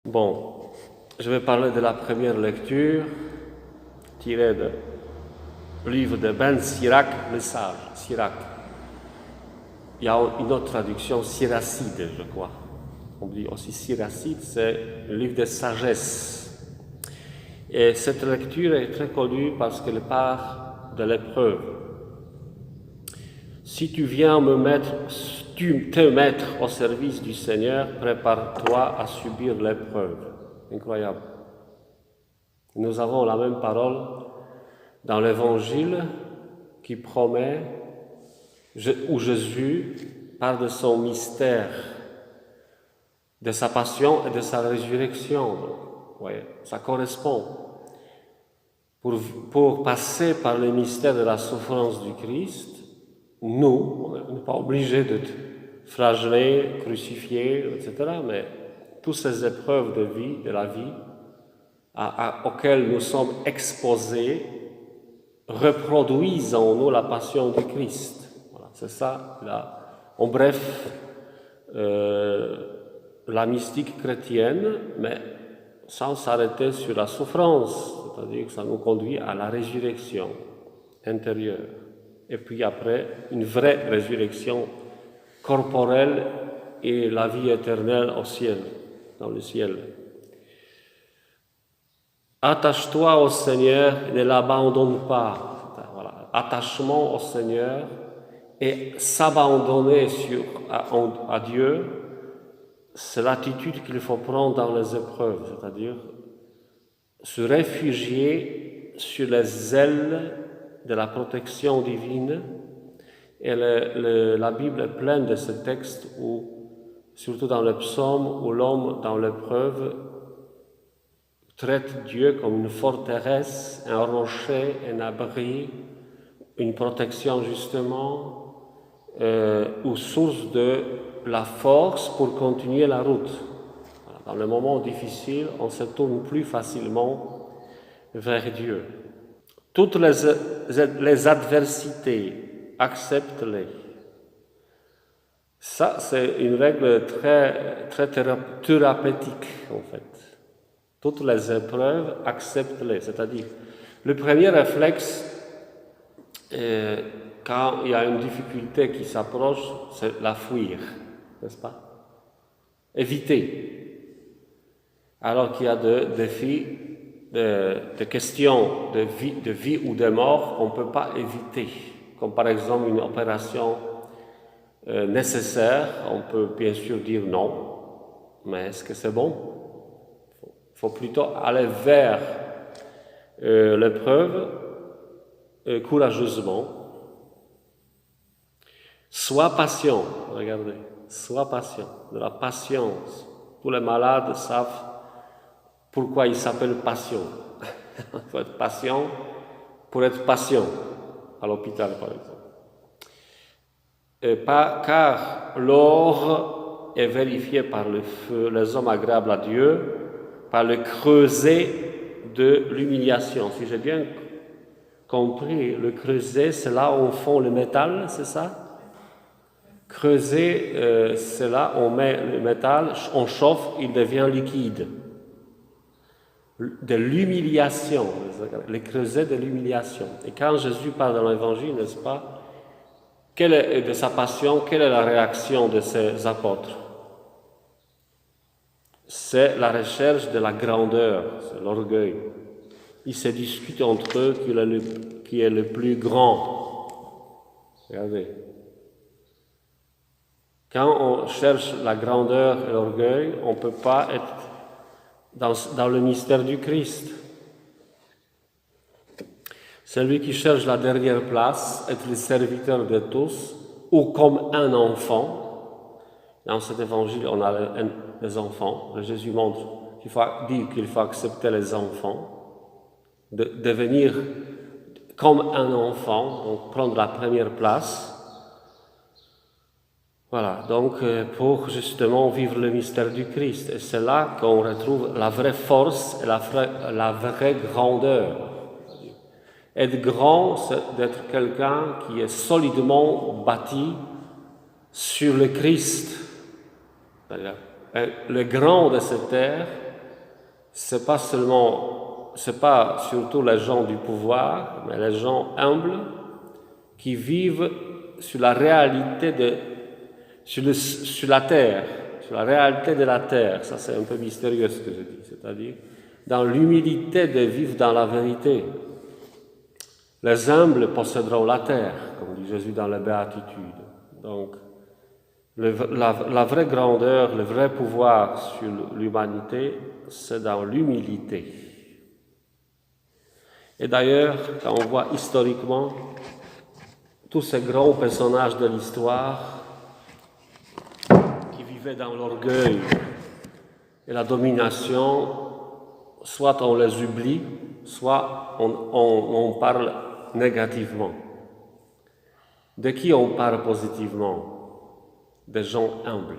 Bon, je vais parler de la première lecture tirée du livre de Ben Sirac, le sage, Sirac. Il y a une autre traduction, Siracide, je crois. On dit aussi Siracide, c'est le livre de sagesse. Et cette lecture est très connue parce qu'elle part de l'épreuve. Si tu viens te mettre au service du Seigneur, prépare-toi à subir l'épreuve. Incroyable. Nous avons la même parole dans l'Évangile qui promet, où Jésus parle de son mystère, de sa passion et de sa résurrection. Donc, voyez, ça correspond. Pour passer par le mystère de la souffrance du Christ, nous, on n'est pas obligés de flageller, crucifier, etc., mais toutes ces épreuves de vie, de la vie, auxquelles nous sommes exposés, reproduisent en nous la passion du Christ. Voilà, c'est ça, en bref, la mystique chrétienne, mais sans s'arrêter sur la souffrance, c'est-à-dire que ça nous conduit à la résurrection intérieure. Et puis après, une vraie résurrection corporelle et la vie éternelle au ciel, dans le ciel. Attache-toi au Seigneur et ne l'abandonne pas. Voilà. Attachement au Seigneur et s'abandonner à Dieu, c'est l'attitude qu'il faut prendre dans les épreuves, c'est-à-dire se réfugier sur les ailes de la protection divine. Et la Bible est pleine de ce texte où, surtout dans le psaume, où l'homme dans l'épreuve traite Dieu comme une forteresse, un rocher, un abri, une protection justement, ou source de la force pour continuer la route. Voilà. Dans les moments difficiles, on se tourne plus facilement vers Dieu. Toutes les adversités, accepte-les. Ça, c'est une règle très, très thérapeutique, en fait. Toutes les épreuves, accepte-les. C'est-à-dire, le premier réflexe, quand il y a une difficulté qui s'approche, c'est la fuir, n'est-ce pas? Éviter. Alors qu'il y a des défis, des questions de vie ou de mort qu'on ne peut pas éviter. Comme par exemple une opération nécessaire, on peut bien sûr dire non, mais est-ce que c'est bon? Il faut plutôt aller vers l'épreuve courageusement. Sois patient, regardez, sois patient, de la patience. Tous les malades savent pourquoi il s'appelle patient. Il faut être patient pour être patient, à l'hôpital par exemple. Car l'or est vérifié par le feu, les hommes agréables à Dieu, par le creuset de l'humiliation. Si j'ai bien compris, le creuset, c'est là où on fond le métal, c'est ça? Creuset, c'est là où on met le métal, on chauffe, il devient liquide. De l'humiliation, le creuset de l'humiliation. Et quand Jésus parle dans l'Évangile, n'est-ce pas, de sa passion, quelle est la réaction de ses apôtres? C'est la recherche de la grandeur, c'est l'orgueil. Ils se discutent entre eux qui est le plus grand. Regardez. Quand on cherche la grandeur et l'orgueil, on ne peut pas être dans le mystère du Christ. Celui qui cherche la dernière place, être le serviteur de tous, ou comme un enfant. Dans cet évangile, on a les enfants. Jésus montre dit qu'il faut accepter les enfants, de devenir comme un enfant, donc prendre la première place. Voilà, donc pour justement vivre le mystère du Christ. Et c'est là qu'on retrouve la vraie force et la vraie grandeur. Être grand, c'est d'être quelqu'un qui est solidement bâti sur le Christ. Le grand de cette terre c'est pas surtout les gens du pouvoir, mais les gens humbles qui vivent sur la réalité sur la terre, sur la réalité de la terre. Ça, c'est un peu mystérieux ce que je dis, c'est-à-dire dans l'humilité de vivre dans la vérité. Les humbles posséderont la terre, comme dit Jésus dans la Béatitude. Donc, la vraie grandeur, le vrai pouvoir sur l'humanité, c'est dans l'humilité. Et d'ailleurs, quand on voit historiquement tous ces grands personnages de l'histoire qui vivaient dans l'orgueil et la domination, soit on les oublie, soit on parle négativement. De qui on parle positivement? Des gens humbles.